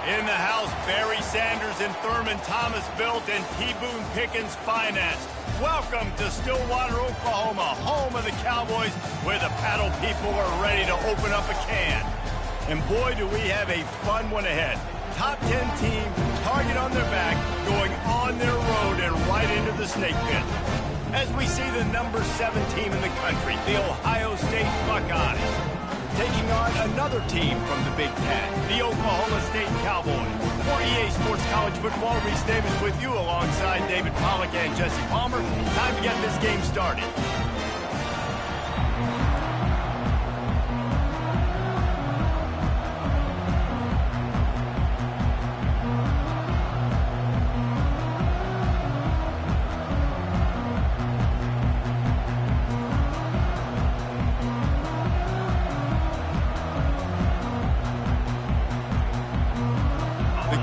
In the house, Barry Sanders and Thurman Thomas built and T. Boone Pickens financed. Welcome to Stillwater, Oklahoma, home of the Cowboys, where the paddle people are ready to open up a can. And boy, do we have a fun one ahead. Top 10 team, target on their back, going on their road and right into the snake pit. As we see the number 7 team in the country, the Ohio State Buckeyes, taking on another team from the Big Ten, the Oklahoma State Cowboys. For EA Sports College Football, Reese Davis with you alongside David Pollack and Jesse Palmer. Time to get this game started.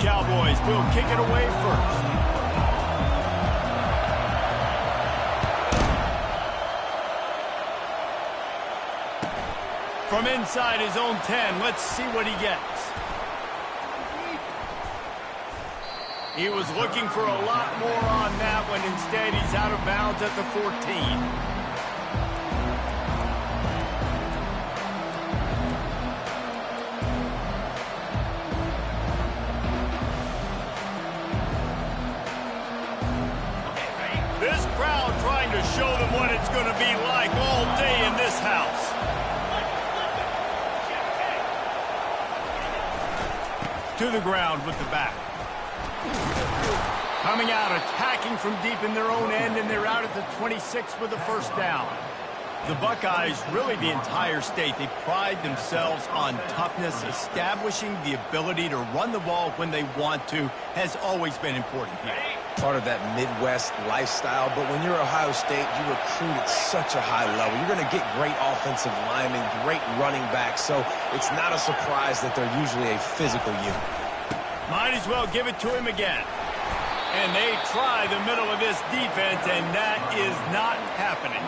Cowboys will kick it away first. From inside his own 10, let's see what he gets. He was looking for a lot more on that one. Instead, he's out of bounds at the 14. This crowd trying to show them what it's going to be like all day in this house. To the ground with the back. Coming out, attacking from deep in their own end, and they're out at the 26 with the first down. The Buckeyes, really the entire state, they pride themselves on toughness. Establishing the ability to run the ball when they want to has always been important here. Part of that Midwest lifestyle, but when you're Ohio State, you recruit at such a high level. You're going to get great offensive linemen, great running backs, so it's not a surprise that they're usually a physical unit. Might as well give it to him again. And they try the middle of this defense, and that is not happening.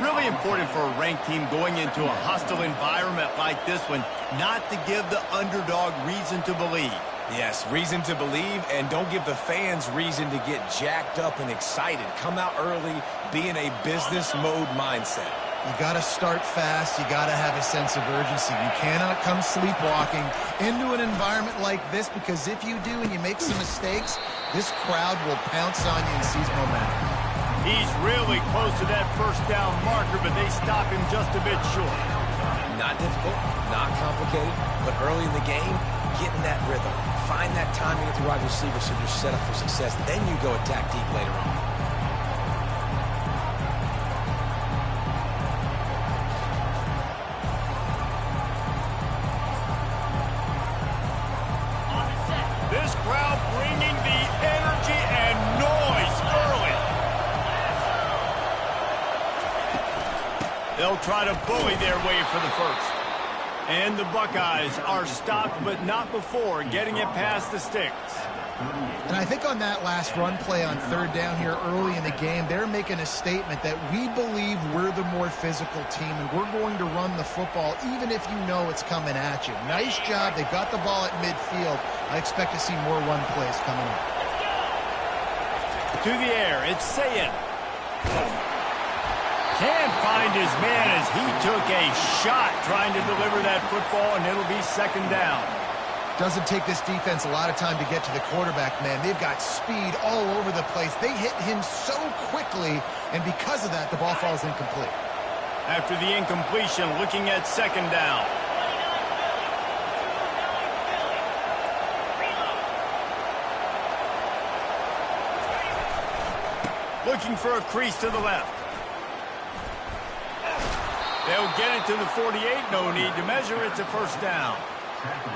Really important for a ranked team going into a hostile environment like this one, not to give the underdog reason to believe. Yes, reason to believe, and don't give the fans reason to get jacked up and excited. Come out early, be in a business mode mindset. You got to start fast. You got to have a sense of urgency. You cannot come sleepwalking into an environment like this, because if you do and you make some mistakes, this crowd will pounce on you and seize momentum. He's really close to that first down marker, but they stop him just a bit short. Not difficult, not complicated, but early in the game, get in that rhythm. Find that timing at the wide receiver so you're set up for success. Then you go attack deep later on. This crowd bringing the energy and noise early. They'll try to bully their way for the first. And the Buckeyes are stopped, but not before getting it past the sticks. And I think on that last run play on third down here early in the game, they're making a statement that we believe we're the more physical team, and we're going to run the football even if you know it's coming at you. Nice job. They got the ball at midfield. I expect to see more run plays coming up. To the air, it's Sayin. Can't find his man as he took a shot trying to deliver that football, and it'll be second down. Doesn't take this defense a lot of time to get to the quarterback, man. They've got speed all over the place. They hit him so quickly, and because of that, the ball falls incomplete. After the incompletion, looking at second down. Looking for a crease to the left. They'll get it to the 48. No need to measure. It's a first down.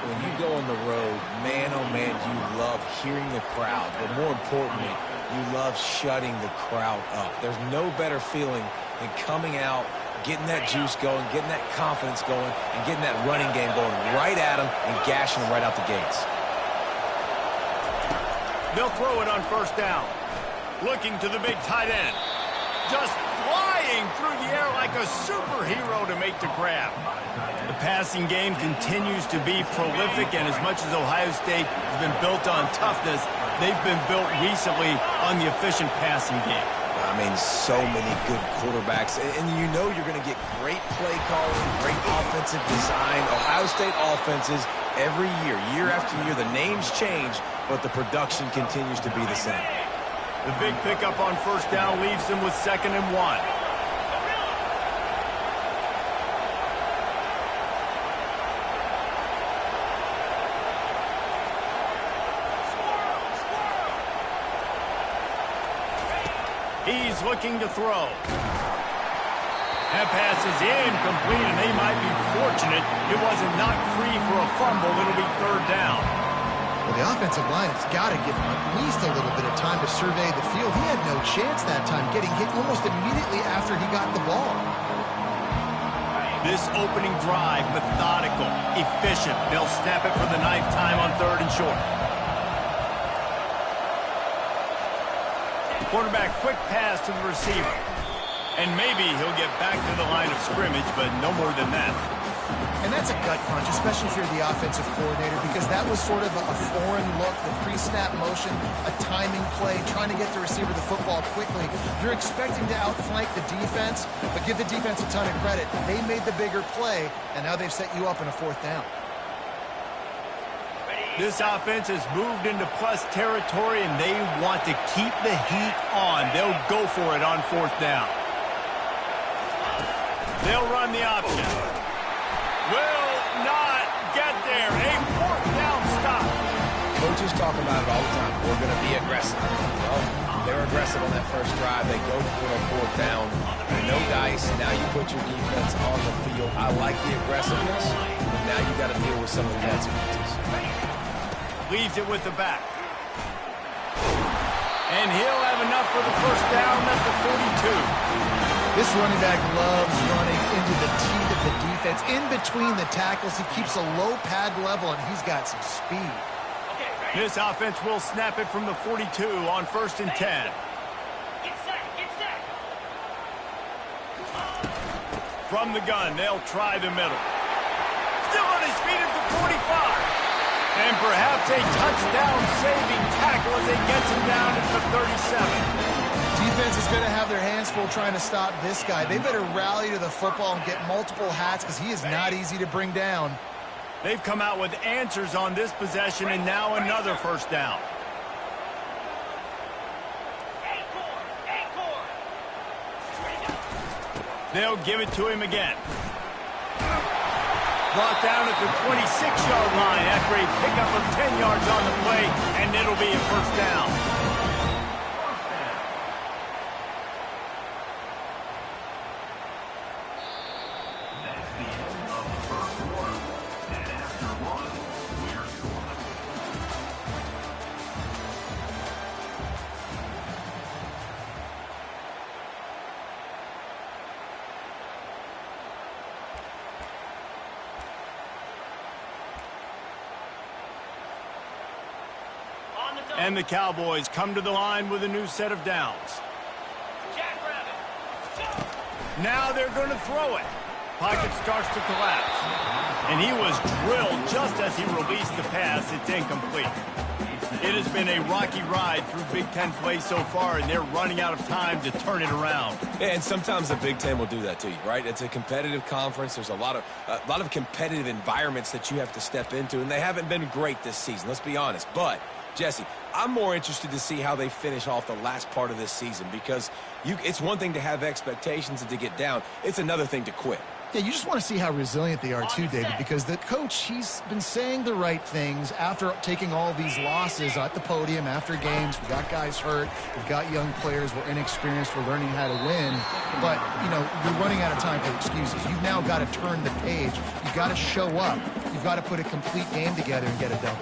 When you go on the road, man, oh man, you love hearing the crowd. But more importantly, you love shutting the crowd up. There's no better feeling than coming out, getting that juice going, getting that confidence going, and getting that running game going right at them and gashing them right out the gates. They'll throw it on first down. Looking to the big tight end. Just flying flying through the air like a superhero to make the grab. The passing game continues to be prolific, and as much as Ohio State has been built on toughness, they've been built recently on the efficient passing game. I mean, so many good quarterbacks, and you know you're going to get great play calling, great offensive design. Ohio State offenses every year, year after year, the names change, but the production continues to be the same. The big pickup on first down leaves them with 2nd and 1. He's looking to throw. That pass is incomplete, and they might be fortunate it wasn't knocked free for a fumble. It'll be 3rd down. Well, the offensive line has got to give him at least a little bit of time to survey the field. He had no chance that time, getting hit almost immediately after he got the ball. This opening drive, methodical, efficient. They'll snap it for the 9th time on 3rd and short. Quarterback, quick pass to the receiver. And maybe he'll get back to the line of scrimmage, but no more than that. And that's a gut punch, especially if you're the offensive coordinator, because that was sort of a foreign look, the pre-snap motion, a timing play, trying to get the receiver the football quickly. You're expecting to outflank the defense, but give the defense a ton of credit. They made the bigger play, and now they've set you up in a 4th down. This offense has moved into plus territory, and they want to keep the heat on. They'll go for it on 4th down. They'll run the option. Will not get there. A 4th down stop. Coaches talk about it all the time. We're going to be aggressive. Well, they're aggressive on that first drive. They go for it on 4th down. No dice. Now you put your defense on the field. I like the aggressiveness, but now you got to deal with some of the consequences. Leaves it with the back. And he'll have enough for the first down at the 42. This running back loves running into the teeth of the defense. In between the tackles, he keeps a low pad level, and he's got some speed. This offense will snap it from the 42 on 1st and 10. Get set, get set. From the gun, they'll try the middle. Still on his feet at the 45. And perhaps a touchdown-saving tackle as they gets him down at the 37. Defense is going to have their hands full trying to stop this guy. They better rally to the football and get multiple hats because he is not easy to bring down. They've come out with answers on this possession, and now another first down. They'll give it to him again. Brought down at the 26-yard line after a pickup of 10 yards on the play, and it'll be a first down. And the Cowboys come to the line with a new set of downs. Now they're going to throw it. Pocket starts to collapse. And he was drilled just as he released the pass. It's incomplete. It has been a rocky ride through Big Ten play so far, and they're running out of time to turn it around. Yeah, and sometimes the Big Ten will do that to you, right? It's a competitive conference. There's a lot of competitive environments that you have to step into, and they haven't been great this season, let's be honest. But, Jesse, I'm more interested to see how they finish off the last part of this season because it's one thing to have expectations and to get down. It's another thing to quit. Yeah, you just want to see how resilient they are too, David, because the coach, he's been saying the right things after taking all these losses at the podium after games. We've got guys hurt. We've got young players. We're inexperienced. We're learning how to win. But, you know, you're running out of time for excuses. You've now got to turn the page. You've got to show up. You've got to put a complete game together and get it done.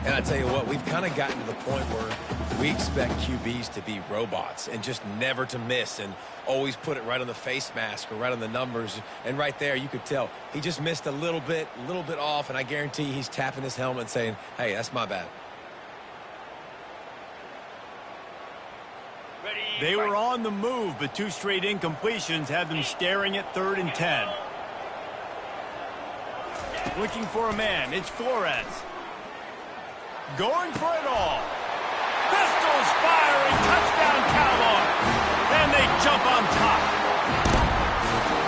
And I tell you what, we've kind of gotten to the point where we expect QBs to be robots and just never to miss and always put it right on the face mask or right on the numbers. And right there, you could tell he just missed a little bit off, and I guarantee he's tapping his helmet saying, hey, that's my bad. They were on the move, but 2 straight incompletions had them staring at 3rd and 10. Looking for a man, it's Flores. Going for it all. Pistols firing, touchdown Cowboys. And they jump on top.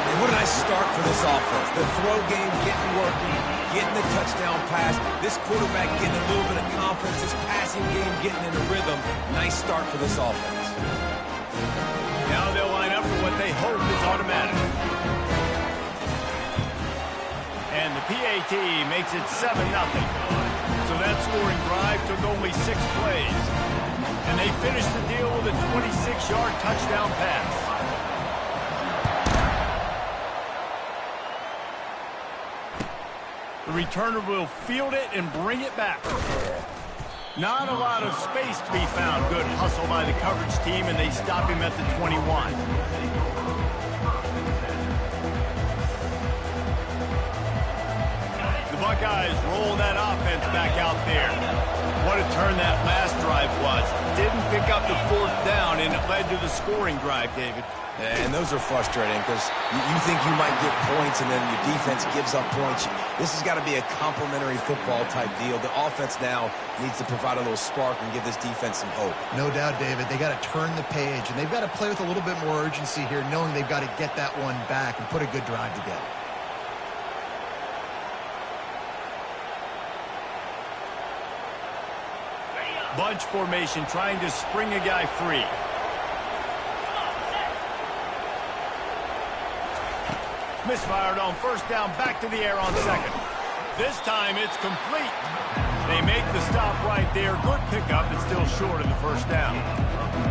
And what a nice start for this offense. The throw game getting working, getting the touchdown pass. This quarterback getting a little bit of confidence. This passing game getting in a rhythm. Nice start for this offense. Now they'll line up for what they hope is automatic. And the PAT makes it 7-0. So that scoring drive took only 6 plays. And they finished the deal with a 26-yard touchdown pass. The returner will field it and bring it back. Not a lot of space to be found. Good hustle by the coverage team, and they stop him at the 21. The Buckeyes roll that offense back out there. What a turn that last drive was. Didn't pick up the 4th down, and it led to the scoring drive, David. And those are frustrating because you think you might get points and then your defense gives up points. This has got to be a complementary football type deal. The offense now needs to provide a little spark and give this defense some hope. No doubt, David. They got to turn the page, and they've got to play with a little bit more urgency here, knowing they've got to get that one back and put a good drive together. Bunch formation trying to spring a guy free. Misfired on 1st down, back to the air on 2nd. This time it's complete. They make the stop right there. Good pickup, but still short of the 1st down.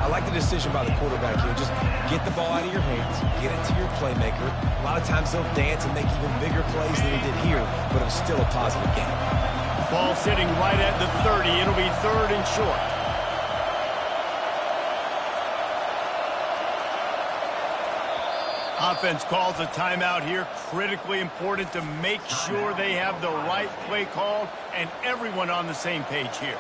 I like the decision by the quarterback here. Just get the ball out of your hands, get it to your playmaker. A lot of times they'll dance and make even bigger plays than he did here, but it was still a positive game. Ball sitting right at the 30. It'll be 3rd and short. Offense calls a timeout here. Critically important to make sure they have the right play called and everyone on the same page here.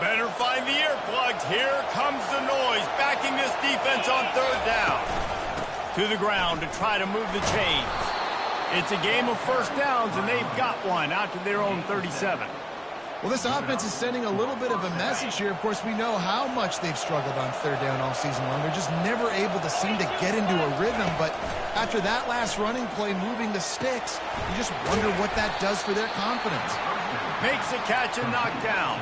Better find the earplugs. Here comes the noise, backing this defense on 3rd down. To the ground to try to move the chains. It's a game of 1st downs, and they've got one out to their own 37. Well, this offense is sending a little bit of a message here. Of course, we know how much they've struggled on 3rd down all season long. They're just never able to seem to get into a rhythm. But after that last running play, moving the sticks, you just wonder what that does for their confidence. Makes a catch and knocked down.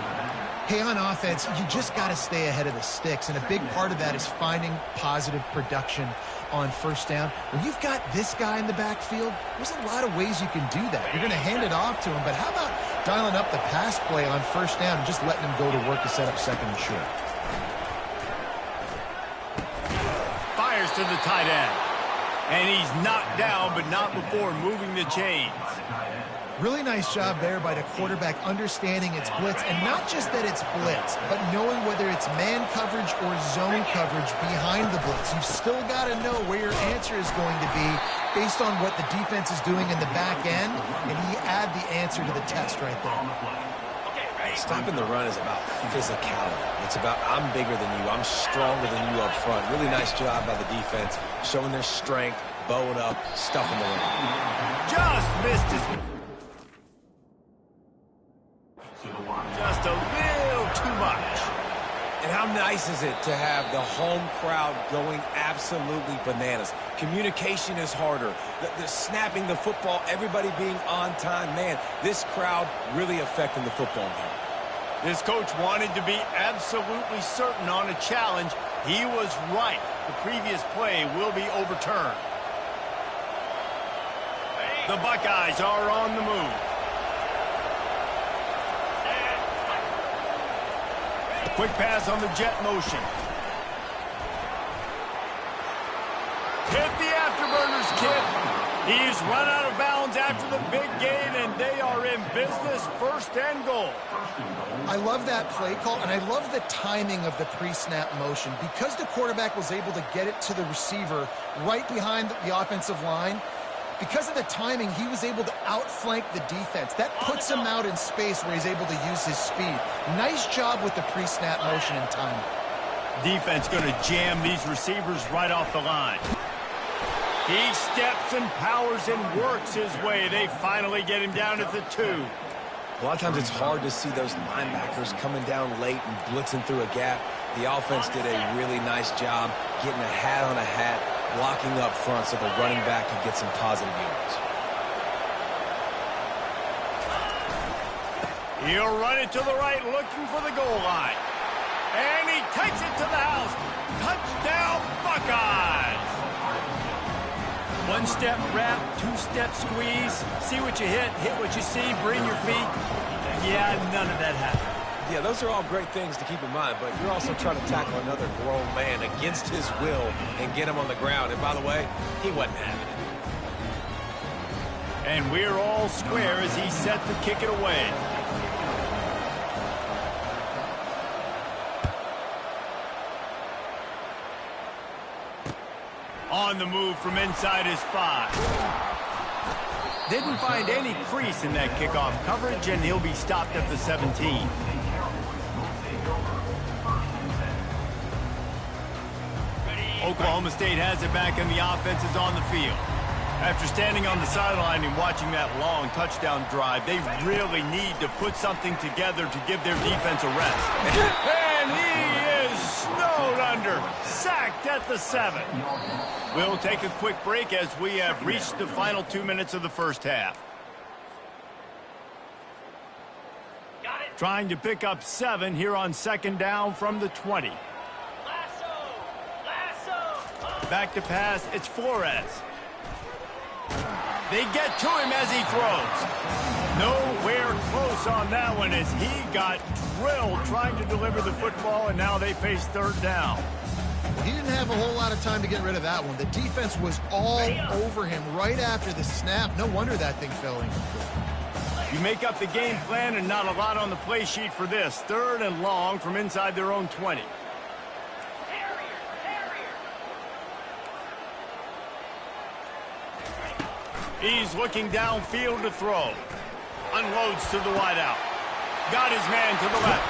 Hey, on offense, you just got to stay ahead of the sticks, and a big part of that is finding positive production on 1st down. When you've got this guy in the backfield, there's a lot of ways you can do that. You're going to hand it off to him, but how about dialing up the pass play on 1st down and just letting him go to work to set up 2nd and short? Fires to the tight end. And he's knocked down, but not before moving the chains. Really nice job there by the quarterback understanding it's blitz, and not just that it's blitz, but knowing whether it's man coverage or zone coverage behind the blitz. You've still got to know where your answer is going to be based on what the defense is doing in the back end, and he add the answer to the test right there. Stopping the run is about physicality. It's about I'm bigger than you, I'm stronger than you up front. Really nice job by the defense, showing their strength, bowing up, stuffing the run. Just missed his... Just a little too much. And how nice is it to have the home crowd going absolutely bananas? Communication is harder. The snapping the football, everybody being on time. Man, this crowd really affecting the football game. This coach wanted to be absolutely certain on a challenge. He was right. The previous play will be overturned. The Buckeyes are on the move. Quick pass on the jet motion. Hit the afterburners, kid. He's run out of bounds after the big gain, and they are in business, 1st and goal. I love that play call, and I love the timing of the pre-snap motion. Because the quarterback was able to get it to the receiver right behind the offensive line, because of the timing, he was able to outflank the defense. That puts him out in space where he's able to use his speed. Nice job with the pre-snap motion and timing. Defense going to jam these receivers right off the line. He steps and powers and works his way. They finally get him down at the 2. A lot of times it's hard to see those linebackers coming down late and blitzing through a gap. The offense did a really nice job getting a hat on a hat, blocking up front so the running back can get some positive yards. He'll run it to the right, looking for the goal line. And he takes it to the house. Touchdown, Buckeyes! 1-step wrap, 2-step squeeze. See what you hit what you see, bring your feet. Yeah, none of that happened. Yeah, those are all great things to keep in mind, but you're also trying to tackle another grown man against his will and get him on the ground. And by the way, he wasn't having it. And we're all square as he's set to kick it away. On the move from inside his 5. Didn't find any crease in that kickoff coverage, and he'll be stopped at the 17. Oklahoma State has it back, and the offense is on the field. After standing on the sideline and watching that long touchdown drive, they really need to put something together to give their defense a rest. And he is snowed under, sacked at the 7. We'll take a quick break as we have reached the final 2 minutes of the first half. Trying to pick up 7 here on 2nd down from the 20. Back to pass, it's Flores. They get to him as he throws. Nowhere close on that one as he got drilled trying to deliver the football, and now they face 3rd down. He didn't have a whole lot of time to get rid of that one. The defense was all over him right after the snap. No wonder that thing fell in. You make up the game plan and not a lot on the play sheet for this. 3rd and long from inside their own 20. He's looking downfield to throw. Unloads to the wideout. Got his man to the left.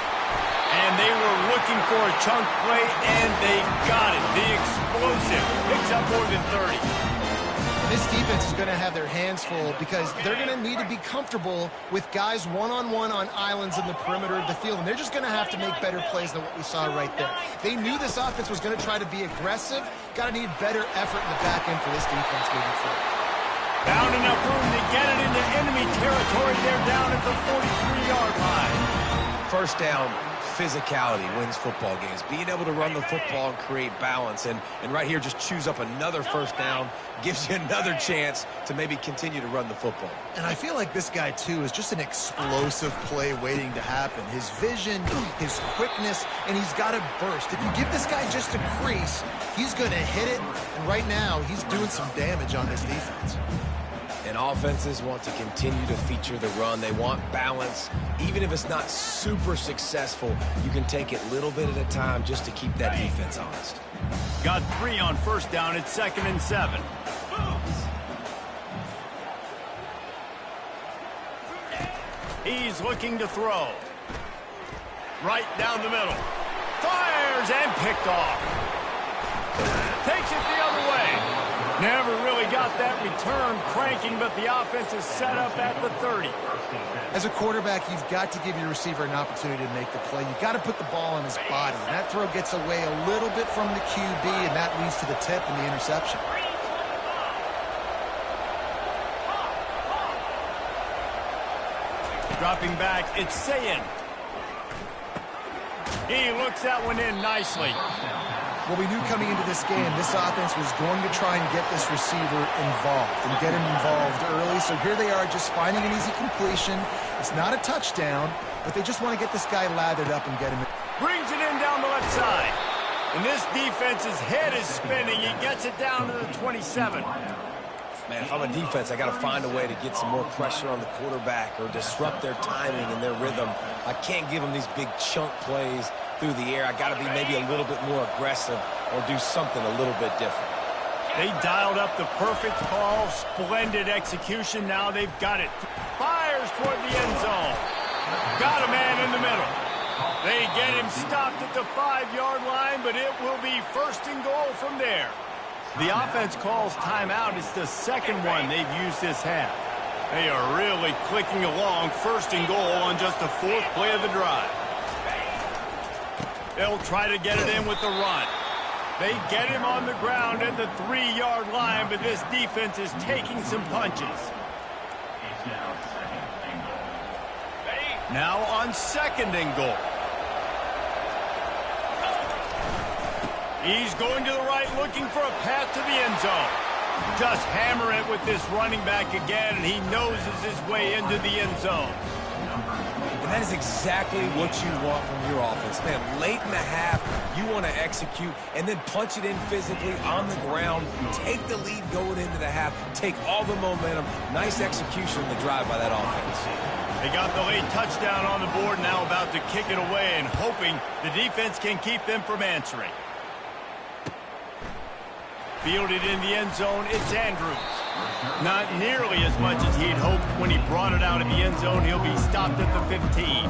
And they were looking for a chunk play, and they got it. The explosive picks up more than 30. This defense is going to have their hands full because they're going to need to be comfortable with guys one-on-one on islands in the perimeter of the field, and they're just going to have to make better plays than what we saw right there. They knew this offense was going to try to be aggressive. Got to need better effort in the back end for this defense moving forward. Found enough room to get it into enemy territory. They're down at the 43-yard line. 1st down, physicality wins football games. Being able to run the football and create balance. And right here, just choose up another 1st down, gives you another chance to maybe continue to run the football. And I feel like this guy, too, is just an explosive play waiting to happen. His vision, his quickness, and he's got a burst. If you give this guy just a crease, he's going to hit it. And right now, he's doing some damage on this defense. And offenses want to continue to feature the run. They want balance. Even if it's not super successful, you can take it little bit at a time just to keep that defense honest. Got 3 on 1st down. It's 2nd and 7. He's looking to throw. Right down the middle. Fires and picked off. Takes it the other way. Never really got that return cranking, but the offense is set up at the 30. As a quarterback, you've got to give your receiver an opportunity to make the play. You've got to put the ball on his body. And that throw gets away a little bit from the QB, and that leads to the tip and the interception. Dropping back, it's Sayin. He looks that one in nicely. Well, we knew coming into this game, this offense was going to try and get this receiver involved and get him involved early. So here they are just finding an easy completion. It's not a touchdown, but they just want to get this guy lathered up and get him. Brings it in down the left side. And this defense's head is spinning. He gets it down to the 27. Man, if I'm a defense, I got to find a way to get some more pressure on the quarterback or disrupt their timing and their rhythm. I can't give them these big chunk plays through the air. I got to be maybe a little bit more aggressive or do something a little bit different. They dialed up the perfect call. Splendid execution. Now they've got it. Fires toward the end zone. Got a man in the middle. They get him stopped at the 5-yard line, but it will be 1st and goal from there. The offense calls timeout. It's the second one they've used this half. They are really clicking along. 1st and goal on just the 4th play of the drive. They'll try to get it in with the run. They get him on the ground at the 3-yard line, but this defense is taking some punches. Now on 2nd and goal. He's going to the right, looking for a path to the end zone. Just hammer it with this running back again, and he noses his way into the end zone. And that is exactly what you want from your offense. Man, late in the half, you want to execute and then punch it in physically on the ground, take the lead going into the half, take all the momentum. Nice execution in the drive by that offense. They got the late touchdown on the board, now about to kick it away and hoping the defense can keep them from answering. Fielded in the end zone, it's Andrews. Not nearly as much as he had hoped when he brought it out of the end zone. He'll be stopped at the 15.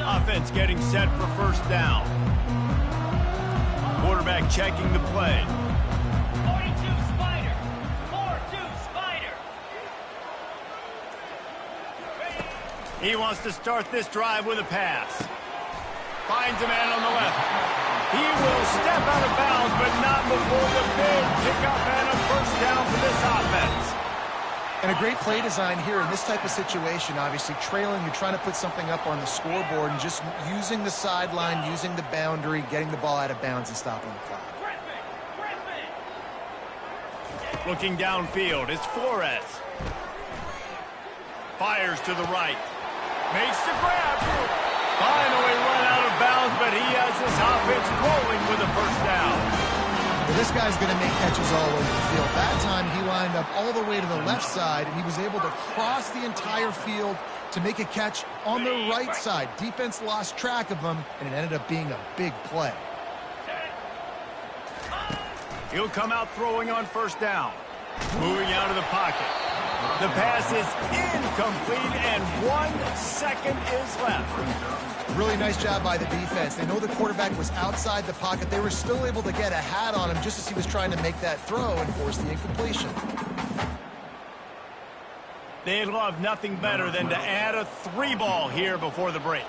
Offense getting set for 1st down. Quarterback checking the play. He wants to start this drive with a pass. Finds a man on the left. He will step out of bounds, but not before the big pickup and a 1st down for this offense. And a great play design here in this type of situation. Obviously, trailing, you're trying to put something up on the scoreboard and just using the sideline, using the boundary, getting the ball out of bounds and stopping the clock. Looking downfield, it's Flores. Fires to the right. Makes the grab. Finally run out of bounds, but he has this offense rolling with a 1st down. Well, this guy's going to make catches all over the field. That time he lined up all the way to the left side, and he was able to cross the entire field to make a catch on the right side. Defense lost track of him, and it ended up being a big play. He'll come out throwing on 1st down. Moving out of the pocket. The pass is incomplete, and 1 second is left. Really nice job by the defense. They know the quarterback was outside the pocket. They were still able to get a hat on him just as he was trying to make that throw and force the incompletion. They'd love nothing better than to add a 3-ball here before the break.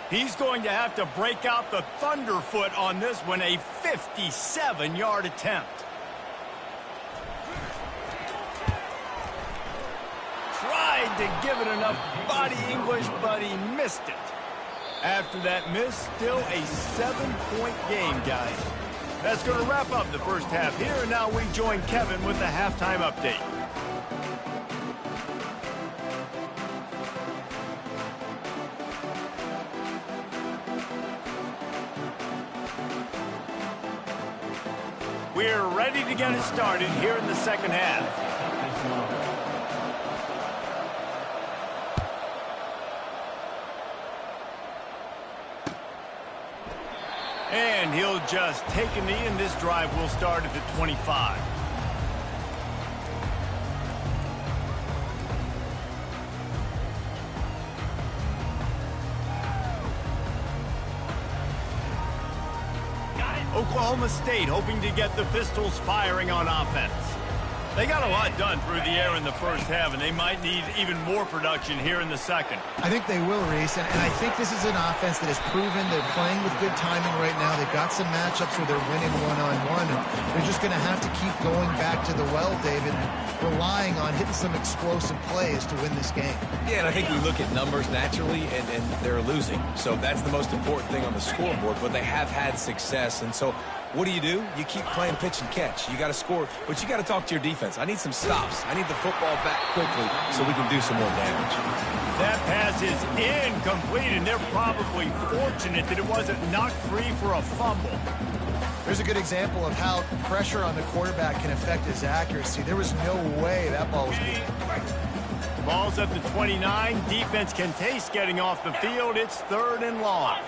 He's going to have to break out the thunderfoot on this one, a 57-yard attempt. Tried to give it enough body English, but he missed it. After that miss, still a 7-point game, guys. That's going to wrap up the 1st half here, and now we join Kevin with the halftime update. We're ready to get it started here in the 2nd half. And he'll just take a knee, and this drive will start at the 25. Oklahoma State hoping to get the Pistols firing on offense. They got a lot done through the air in the 1st half, and they might need even more production here in the 2nd. I think they will, Reese, and I think this is an offense that has proven they're playing with good timing right now. They've got some matchups where they're winning one-on-one, and they're just going to have to keep going back to the well, David, relying on hitting some explosive plays to win this game. Yeah, and I think we look at numbers naturally, and they're losing. So that's the most important thing on the scoreboard, but they have had success. And so What do? You keep playing pitch and catch. You got to score, but you got to talk to your defense. I need some stops. I need the football back quickly so we can do some more damage. That pass is incomplete, and they're probably fortunate that it wasn't knocked free for a fumble. There's a good example of how pressure on the quarterback can affect his accuracy. There was no way that ball was being. Ball's up to 29. Defense can taste getting off the field. It's 3rd and long.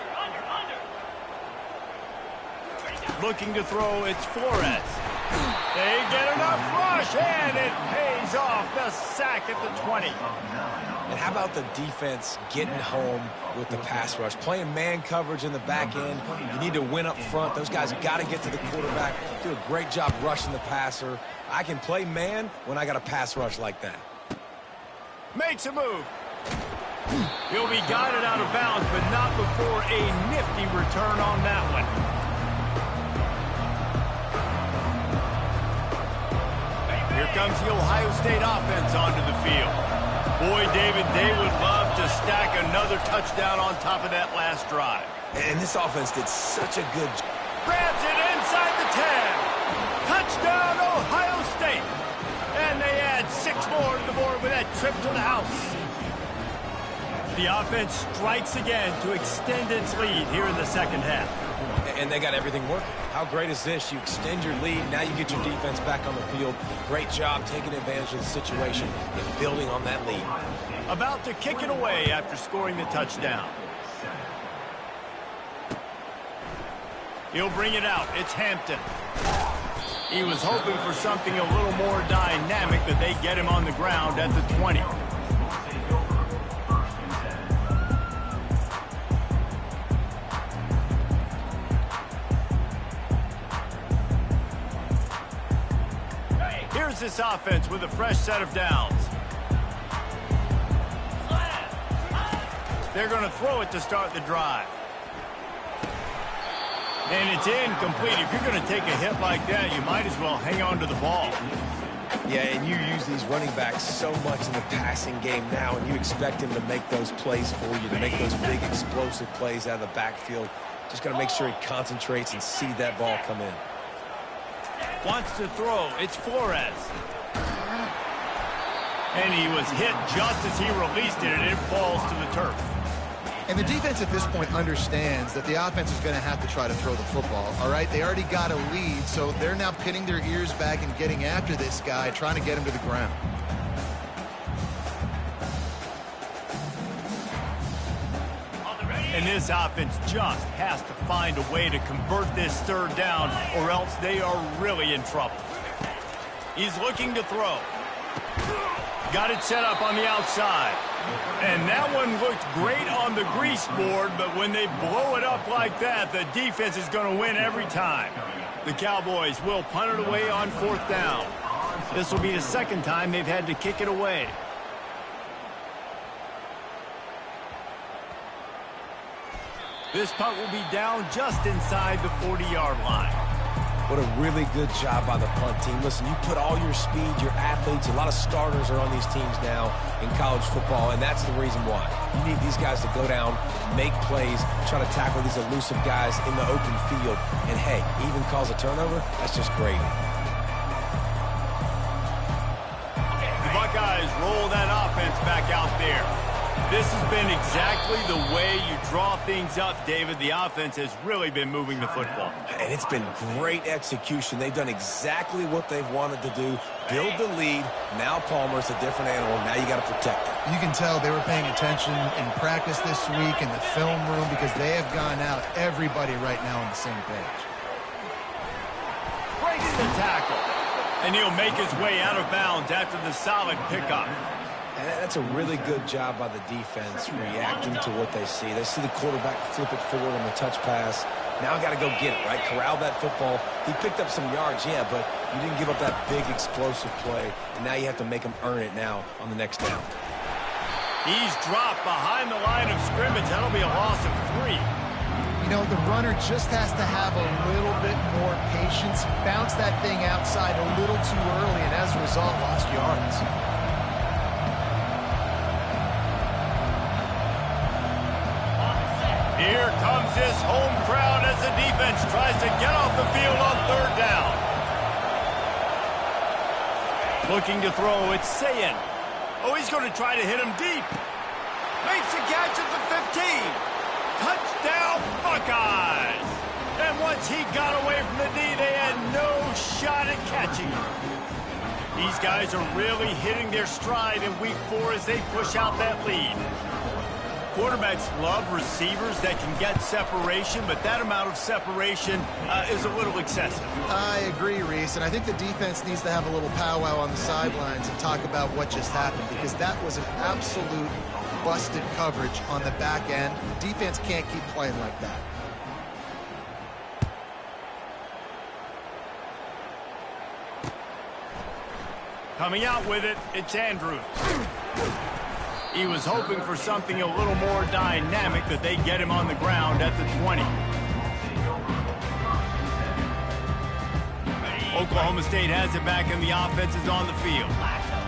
Looking to throw, it's Flores. They get enough rush, and it pays off. The sack at the 20. And how about the defense getting home with the pass rush? Playing man coverage in the back end. You need to win up front. Those guys got to get to the quarterback. Do a great job rushing the passer. I can play man when I got a pass rush like that. Makes a move. He'll be guided out of bounds, but not before a nifty return on that one. Here comes the Ohio State offense onto the field. Boy, David, they would love to stack another touchdown on top of that last drive. And this offense did such a good job. Grabs it inside the 10. Touchdown, Ohio State. And they add 6 more to the board with that trip to the house. The offense strikes again to extend its lead here in the second half. And they got everything working. How great is this? You extend your lead. Now you get your defense back on the field. Great job taking advantage of the situation and building on that lead. About to kick it away after scoring the touchdown. He'll bring it out. It's Hampton. He was hoping for something a little more dynamic, but they get him on the ground at the 20. Here's this offense with a fresh set of downs. They're going to throw it to start the drive. And it's incomplete. If you're going to take a hit like that, you might as well hang on to the ball. Yeah, and you use these running backs so much in the passing game now, and you expect him to make those plays for you, to make those big explosive plays out of the backfield. Just got to make sure he concentrates and see that ball come in. Wants to throw. It's Flores. And he was hit just as he released it, and it falls to the turf. And the defense at this point understands that the offense is going to have to try to throw the football, all right? They already got a lead, so they're now pinning their ears back and getting after this guy, trying to get him to the ground. And this offense just has to find a way to convert this 3rd down, or else they are really in trouble. He's looking to throw. Got it set up on the outside. And that one looked great on the grease board, but when they blow it up like that, the defense is going to win every time. The Cowboys will punt it away on 4th down. This will be the 2nd time they've had to kick it away. This punt will be down just inside the 40-yard line. What a really good job by the punt team. Listen, you put all your speed, your athletes, a lot of starters are on these teams now in college football, and that's the reason why. You need these guys to go down, make plays, try to tackle these elusive guys in the open field. And, hey, even cause a turnover, that's just great. The Buckeyes roll that offense back out there. This has been exactly the way you draw things up, David. The offense has really been moving the football. And it's been great execution. They've done exactly what they've wanted to do. Build the lead. Now Palmer's a different animal. Now you got to protect it. You can tell they were paying attention in practice this week in the film room because they have gone out, everybody right now on the same page. Breaks the tackle. And he'll make his way out of bounds after the solid pickup. And that's a really good job by the defense reacting to what they see. They see the quarterback flip it forward on the touch pass. Now got to go get it, right? Corral that football. He picked up some yards, yeah, but you didn't give up that big explosive play. And now you have to make him earn it now on the next down. He's dropped behind the line of scrimmage. That'll be a loss of 3. You know, the runner just has to have a little bit more patience. Bounce that thing outside a little too early, and as a result, lost yards. Here comes this home crowd as the defense tries to get off the field on third down. Looking to throw, it's Sayin. Oh, he's going to try to hit him deep. Makes the catch at the 15. Touchdown, Buckeyes. And once he got away from the D, they had no shot at catching him. These guys are really hitting their stride in week 4 as they push out that lead. Quarterbacks love receivers that can get separation, but that amount of separation is a little excessive. I agree, Reese, and I think the defense needs to have a little powwow on the sidelines and talk about what just happened, because that was an absolute busted coverage on the back end. The defense can't keep playing like that. Coming out with it, it's Andrews. He was hoping for something a little more dynamic, that they get him on the ground at the 20. Oklahoma State has it back and the offense is on the field.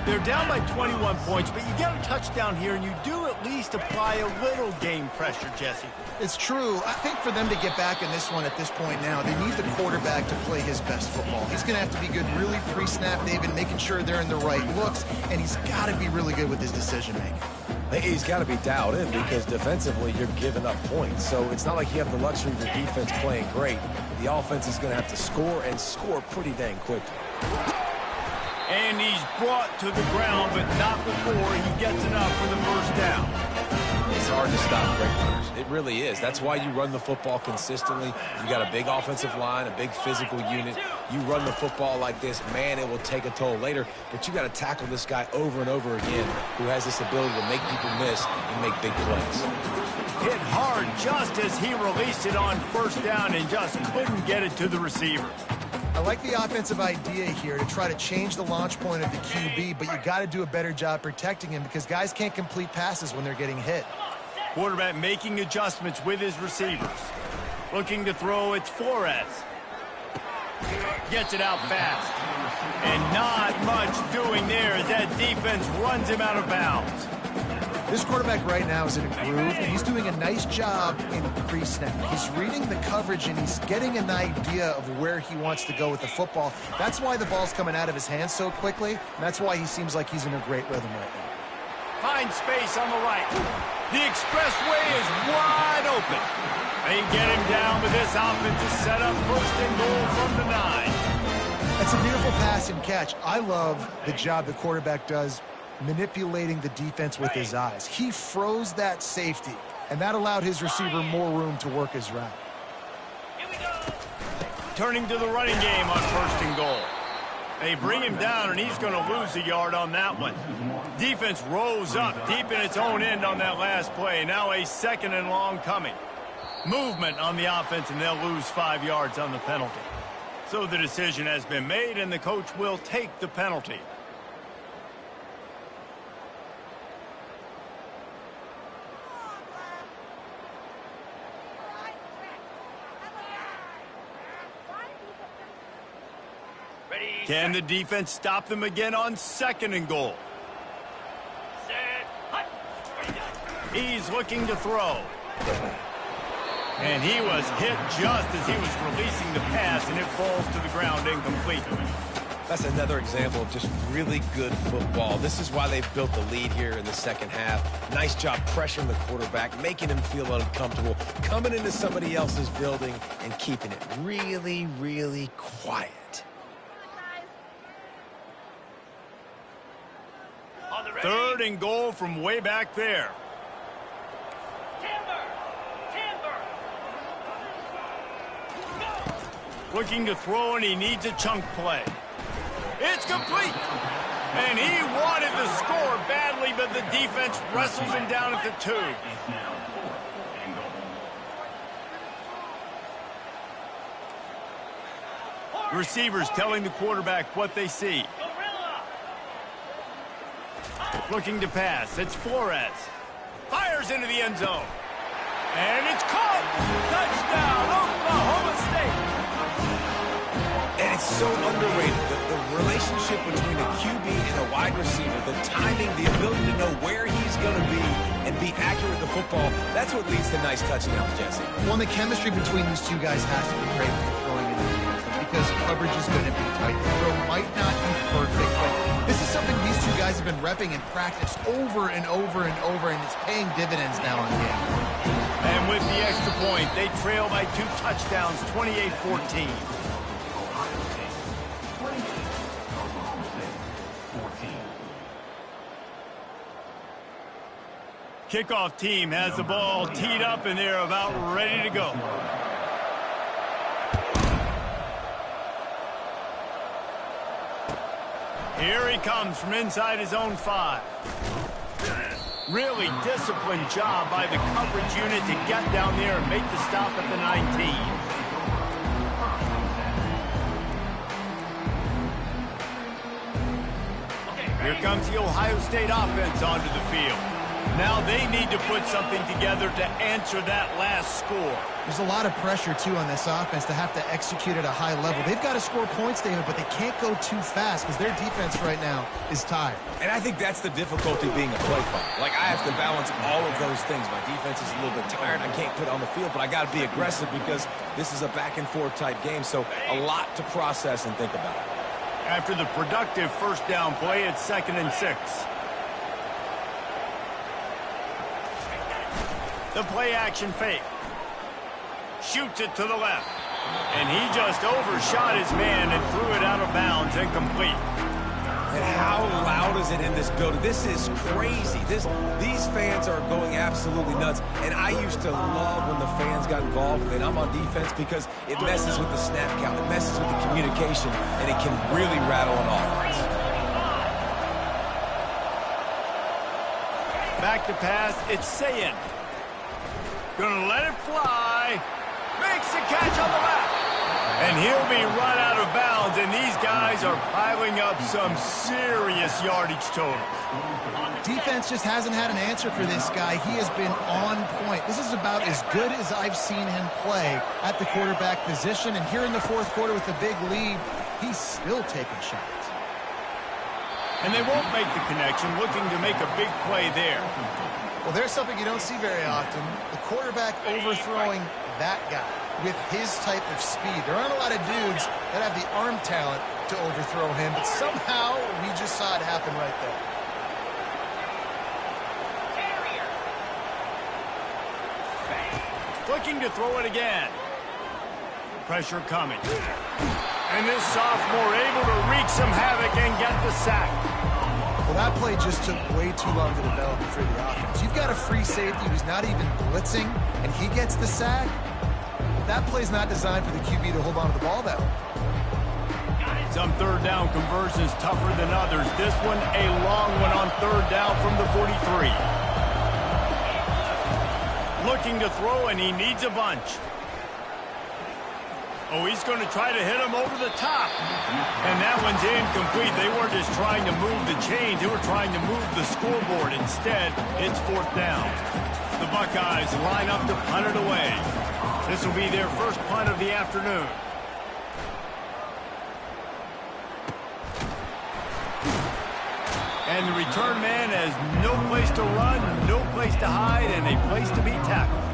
They're down by 21 points, but you get a touchdown here and you do at least apply a little game pressure, Jesse. It's true. I think for them to get back in this one at this point now, they need the quarterback to play his best football. He's going to have to be good really pre-snap, David, making sure they're in the right looks, and he's got to be really good with his decision-making. He's got to be dialed in, because defensively you're giving up points. So it's not like you have the luxury of your defense playing great. The offense is going to have to score, and score pretty dang quickly. And he's brought to the ground, but not before he gets enough for the first down. It's hard to stop great runners. It really is. That's why you run the football consistently. You got a big offensive line, a big physical unit. You run the football like this, man, it will take a toll later. But you got to tackle this guy over and over again, who has this ability to make people miss and make big plays. Hit hard just as he released it on first down and just couldn't get it to the receiver. I like the offensive idea here to try to change the launch point of the QB, but you got to do a better job protecting him, because guys can't complete passes when they're getting hit. Quarterback making adjustments with his receivers. Looking to throw, it's Flores. Gets it out fast. And not much doing there as that defense runs him out of bounds. This quarterback right now is in a groove, and he's doing a nice job in pre-snap. He's reading the coverage, and he's getting an idea of where he wants to go with the football. That's why the ball's coming out of his hands so quickly, and that's why he seems like he's in a great rhythm right now. Finds space on the right. The expressway is wide open. They get him down with this offensive setup. First and goal from the 9. That's a beautiful pass and catch. I love the job the quarterback does manipulating the defense with his eyes. He froze that safety, and that allowed his receiver more room to work his route. Turning to the running game on first and goal. They bring him down, and he's going to lose a yard on that one. Defense rose up deep in its own end on that last play. Now a second and long coming. Movement on the offense, and they'll lose 5 yards on the penalty. So the decision has been made, and the coach will take the penalty. Can the defense stop them again on second and goal? He's looking to throw. And he was hit just as he was releasing the pass, and it falls to the ground incomplete. That's another example of just really good football. This is why they've built the lead here in the second half. Nice job pressuring the quarterback, making him feel uncomfortable, coming into somebody else's building and keeping it really, really quiet. Third and goal from way back there. Looking to throw, and he needs a chunk play. It's complete. And he wanted to score badly, but the defense wrestles him down at the 2. Receivers telling the quarterback what they see. Looking to pass. It's Flores. Fires into the end zone. And it's caught. Touchdown, Oklahoma State. And it's so underrated, the relationship between a QB and a wide receiver, the timing, the ability to know where he's going to be and be be accurate with the football. That's what leads to nice touchdowns, Jesse. Well, the chemistry between these two guys has to be great when you're throwing in the defense because coverage is going to be tight. The throw might not be perfect, but this is something these two guys have been repping in practice over and over and over, and it's paying dividends now on game. And with the extra point, they trail by 2 touchdowns, 28-14. Kickoff team has the ball teed up, and they're about ready to go. Here he comes from inside his own 5. Really disciplined job by the coverage unit to get down there and make the stop at the 19. Here comes the Ohio State offense onto the field. Now they need to put something together to answer that last score. There's a lot of pressure, too, on this offense to have to execute at a high level. They've got to score points, David, but they can't go too fast because their defense right now is tired. And I think that's the difficulty being a play caller. Like, I have to balance all of those things. My defense is a little bit tired. I can't put it on the field, but I got to be aggressive because this is a back-and-forth type game, so a lot to process and think about. After the productive first down play, it's 2nd and 6. The play action fake. Shoots it to the left. And he just overshot his man and threw it out of bounds, incomplete. And how loud is it in this building? This is crazy. These fans are going absolutely nuts. And I used to love when the fans got involved, and I'm on defense because it messes with the snap count. It messes with the communication, and it can really rattle an offense. Back to pass, it's Sayin. Gonna let it fly. Makes the catch on the left. And he'll be run out of bounds, and these guys are piling up some serious yardage totals. Defense just hasn't had an answer for this guy. He has been on point. This is about as good as I've seen him play at the quarterback position. And here in the 4th quarter with the big lead, he's still taking shots. And they won't make the connection, looking to make a big play there. Well, there's something you don't see very often. The quarterback overthrowing that guy with his type of speed. There aren't a lot of dudes that have the arm talent to overthrow him, but somehow we just saw it happen right there. Looking to throw it again. Pressure coming. And this sophomore able to wreak some havoc and get the sack. Well, that play just took way too long to develop for the offense. You've got a free safety who's not even blitzing, and he gets the sack. That play's not designed for the QB to hold on to the ball that way. Some 3rd down conversions tougher than others. This one a long one on 3rd down from the 43. Looking to throw, and he needs a bunch. Oh, he's going to try to hit him over the top. And that one's incomplete. They weren't just trying to move the chains. They were trying to move the scoreboard. Instead, it's 4th down. The Buckeyes line up to punt it away. This will be their first punt of the afternoon. And the return man has no place to run, no place to hide, and a place to be tackled.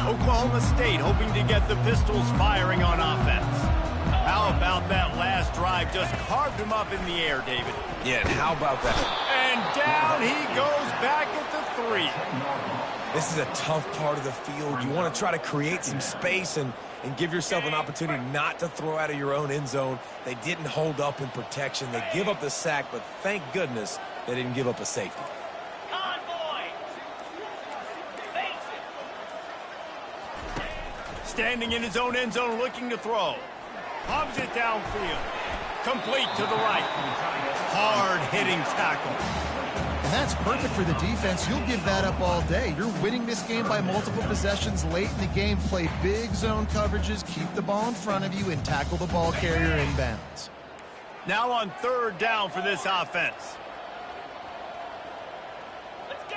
Oklahoma State hoping to get the Pistols firing on offense. How about that last drive? Just carved him up in the air, David. Yeah, and how about that? And down he goes back at the 3. This is a tough part of the field. You want to try to create some space and give yourself an opportunity not to throw out of your own end zone. They didn't hold up in protection. They give up the sack, but thank goodness they didn't give up a safety. Standing in his own end zone looking to throw. Pumps it downfield. Complete to the right. Hard-hitting tackle. And that's perfect for the defense. You'll give that up all day. You're winning this game by multiple possessions late in the game. Play big zone coverages, keep the ball in front of you, and tackle the ball carrier inbounds. Now on 3rd down for this offense. Let's go!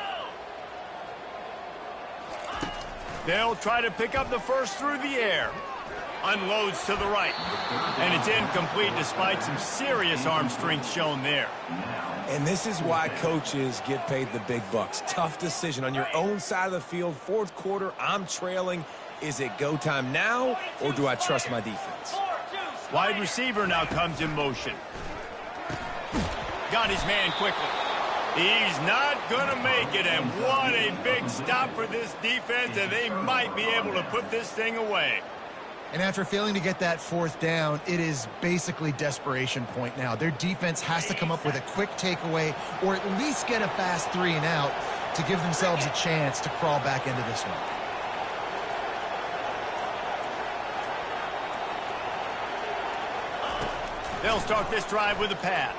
They'll try to pick up the first through the air. Unloads to the right. And it's incomplete despite some serious arm strength shown there. And this is why coaches get paid the big bucks. Tough decision on your own side of the field. Fourth quarter, I'm trailing. Is it go time now, or do I trust my defense? Wide receiver now comes in motion. Got his man quickly. He's not going to make it, and what a big stop for this defense, and they might be able to put this thing away. And after failing to get that fourth down, it is basically desperation point now. Their defense has to come up with a quick takeaway or at least get a fast 3 and out to give themselves a chance to crawl back into this one. They'll start this drive with a pass.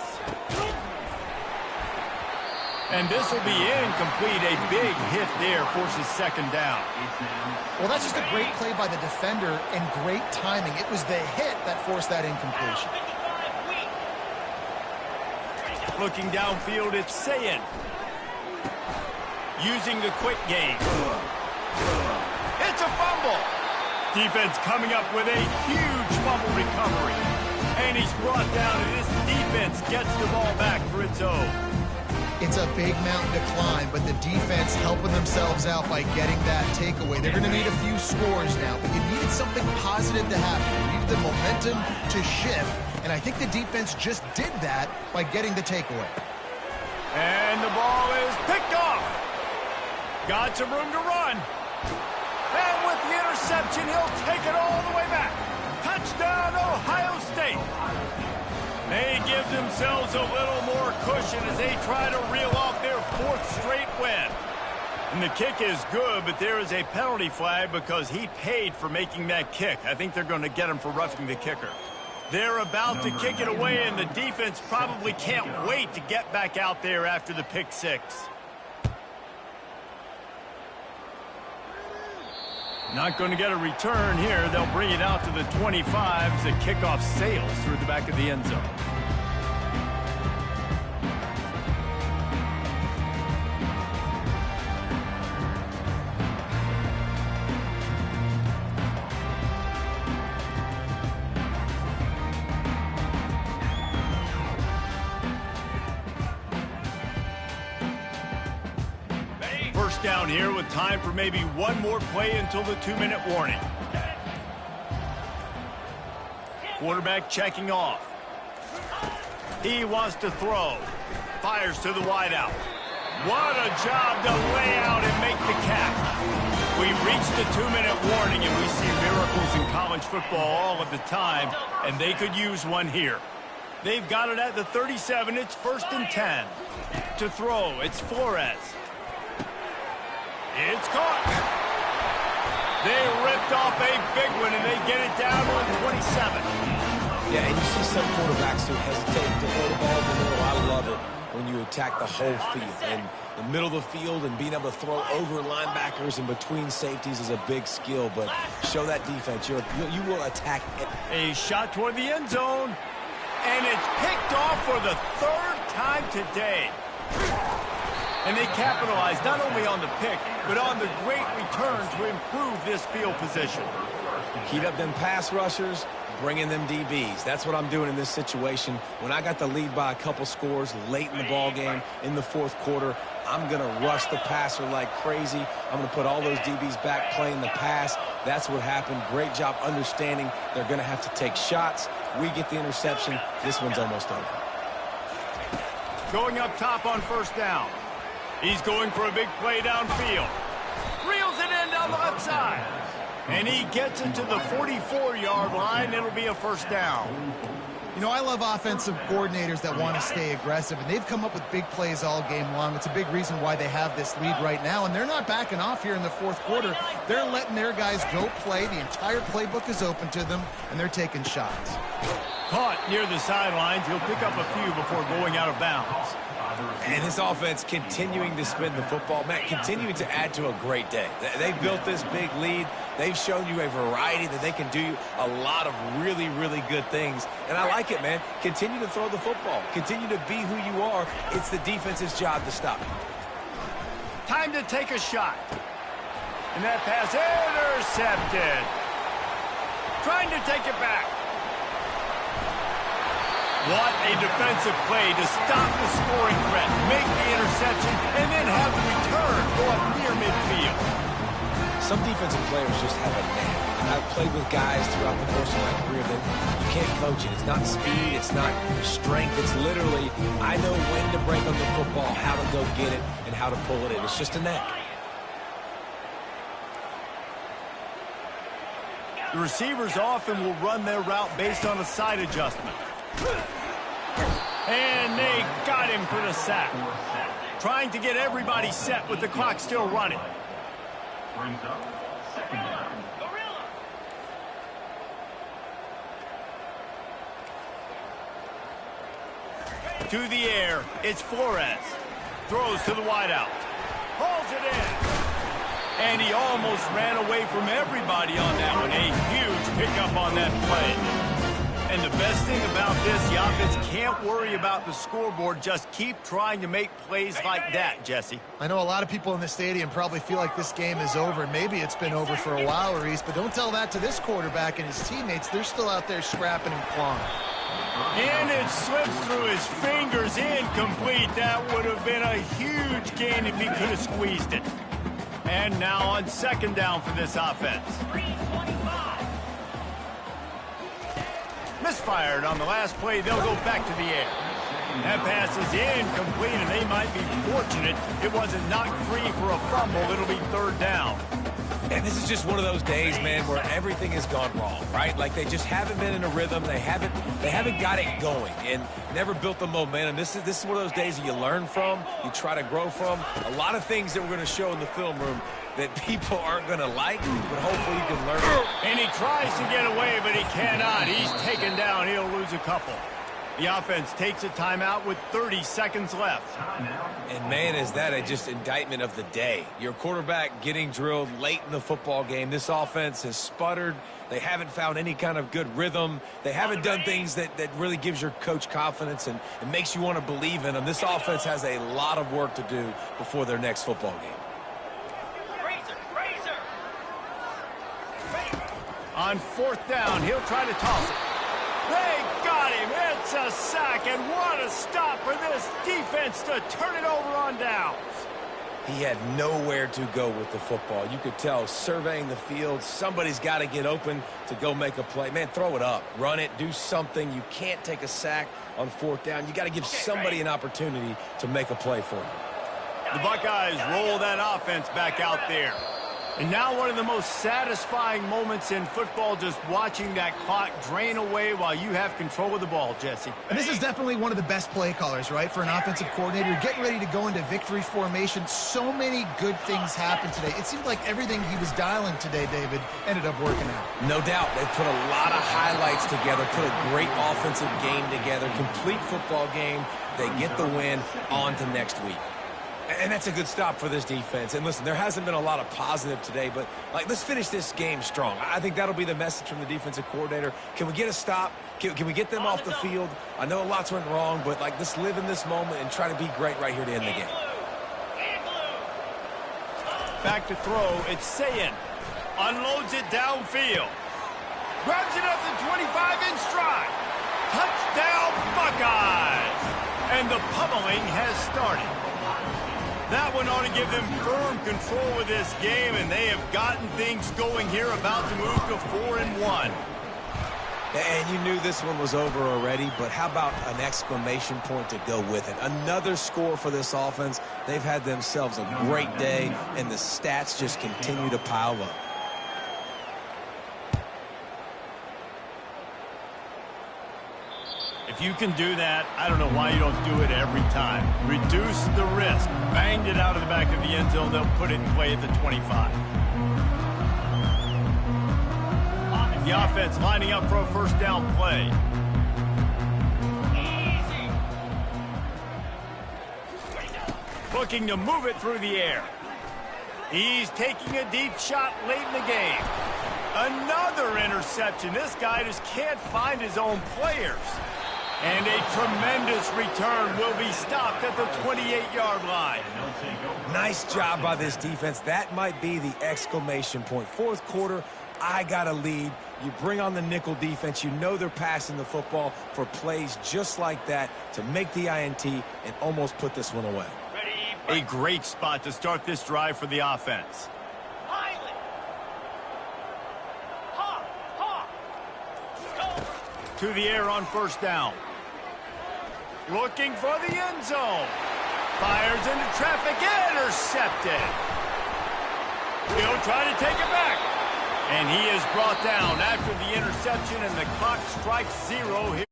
And this will be incomplete. A big hit there forces second down. Well, that's just a great play by the defender and great timing. It was the hit that forced that incompletion. Looking downfield, it's Sayin. Using the quick game. It's a fumble. Defense coming up with a huge fumble recovery. And he's brought down, and this defense gets the ball back for its own. It's a big mountain to climb, but the defense helping themselves out by getting that takeaway. They're going to need a few scores now, but you needed something positive to happen. You needed the momentum to shift, and I think the defense just did that by getting the takeaway. And the ball is picked off. Got some room to run. And with the interception, he'll take it all the way back. Touchdown, Ohio State. They give themselves a little more cushion as they try to reel off their fourth straight win. And the kick is good, but there is a penalty flag because he paid for making that kick. I think they're going to get him for roughing the kicker. They're about to kick it away, and the defense probably can't wait to get back out there after the pick six. Not going to get a return here. They'll bring it out to the 25 as the kickoff sails through the back of the end zone. First down here with time for maybe one more play until the 2-minute warning. Quarterback checking off. He wants to throw. Fires to the wideout. What a job to lay out and make the catch. We reached the 2-minute warning, and we see miracles in college football all of the time, and they could use one here. They've got it at the 37. It's 1st and 10. To throw, it's Flores. It's caught. They ripped off a big one, and they get it down to the 27. Yeah, and you see some quarterbacks who hesitate to throw the ball in the middle. I love it when you attack the whole field. And the middle of the field and being able to throw over linebackers and between safeties is a big skill. But show that defense. You will attack it. A shot toward the end zone. And it's picked off for the 3rd time today. And they capitalize not only on the pick, but on the great return to improve this field position. Heat up them pass rushers, bring in them DBs. That's what I'm doing in this situation. When I got the lead by a couple scores late in the ball game, in the 4th quarter, I'm going to rush the passer like crazy. I'm going to put all those DBs back playing the pass. That's what happened. Great job understanding they're going to have to take shots. We get the interception. This one's almost over. Going up top on 1st down. He's going for a big play downfield. Reels it in down the left side. And he gets it to the 44-yard line. It'll be a 1st down. You know, I love offensive coordinators that want to stay aggressive, and they've come up with big plays all game long. It's a big reason why they have this lead right now, and they're not backing off here in the 4th quarter. They're letting their guys go play. The entire playbook is open to them, and they're taking shots. Caught near the sidelines. He'll pick up a few before going out of bounds. And his offense continuing to spin the football. Matt, continuing to add to a great day. They've built this big lead. They've shown you a variety that they can do a lot of really, really good things. And I like it, man. Continue to throw the football. Continue to be who you are. It's the defense's job to stop you. Time to take a shot. And that pass intercepted. Trying to take it back. What a defensive play to stop the scoring threat, make the interception, and then have the return go up near midfield. Some defensive players just have a knack. And I've played with guys throughout the course of my career that you can't coach it. It's not speed, it's not strength. It's literally, I know when to break on the football, how to go get it, and how to pull it in. It's just a knack. The receivers often will run their route based on a side adjustment. And they got him for the sack. Trying to get everybody set with the clock still running. To the air, it's Flores. Throws to the wideout. Hauls it in. And he almost ran away from everybody on that one. A huge pickup on that play. And the best thing about this, the offense can't worry about the scoreboard. Just keep trying to make plays like that, Jesse. I know a lot of people in the stadium probably feel like this game is over. Maybe it's been over for a while, Reese, but don't tell that to this quarterback and his teammates. They're still out there scrapping and clawing. And it slips through his fingers, incomplete. That would have been a huge gain if he could have squeezed it. And now on second down for this offense. Misfired on the last play. They'll go back to the air. That pass is incomplete, and they might be fortunate it wasn't knocked free for a fumble. It'll be third down. And this is just one of those days, man, where everything has gone wrong, right? Like they just haven't been in a rhythm. They haven't got it going and never built the momentum. This is one of those days that you learn from, you try to grow from. A lot of things that we're going to show in the film room that people aren't going to like, but hopefully you can learn. And he tries to get away, but he cannot. He's taken down. He'll lose a couple. The offense takes a timeout with 30 seconds left. And, man, is that a just indictment of the day. Your quarterback getting drilled late in the football game. This offense has sputtered. They haven't found any kind of good rhythm. They haven't done things that really gives your coach confidence and it makes you want to believe in them. This offense has a lot of work to do before their next football game. On fourth down, he'll try to toss it. They got him. It's a sack, and what a stop for this defense to turn it over on downs. He had nowhere to go with the football. You could tell surveying the field, somebody's got to get open to go make a play. Man, throw it up, run it, do something. You can't take a sack on fourth down. You got to give somebody an opportunity to make a play for you. The Buckeyes roll that offense back out there. And now one of the most satisfying moments in football, just watching that clock drain away while you have control of the ball, Jesse. And this is definitely one of the best play callers, right, for an offensive coordinator. You're getting ready to go into victory formation. So many good things happened today. It seemed like everything he was dialing today, David, ended up working out. No doubt. They've put a lot of highlights together, put a great offensive game together, complete football game. They get the win. On to next week. And that's a good stop for this defense. And listen, there hasn't been a lot of positive today, but let's finish this game strong. I think that'll be the message from the defensive coordinator. Can we get a stop? Can we get them off the field? I know lots went wrong, but let's live in this moment and try to be great right here to end the game. Back to throw. It's Sayin. Unloads it downfield. Grabs it up the 25 in stride. Touchdown Buckeyes! And the pummeling has started. That one ought to give them firm control of this game, and they have gotten things going here, about to move to 4-1. And you knew this one was over already, but how about an exclamation point to go with it? Another score for this offense. They've had themselves a great day, and the stats just continue to pile up. If you can do that, I don't know why you don't do it every time. Reduce the risk. Banged it out of the back of the end zone. They'll put it in play at the 25. The offense lining up for a first down play. Looking to move it through the air. He's taking a deep shot late in the game. Another interception. This guy just can't find his own players. And a tremendous return will be stopped at the 28-yard line. Nice job by this defense. That might be the exclamation point. Fourth quarter, I got a lead. You bring on the nickel defense. You know they're passing the football for plays just like that to make the INT and almost put this one away. A great spot to start this drive for the offense. To the air on first down. Looking for the end zone. Fires into traffic, intercepted. He'll try to take it back. And he is brought down after the interception, and the clock strikes 0 here.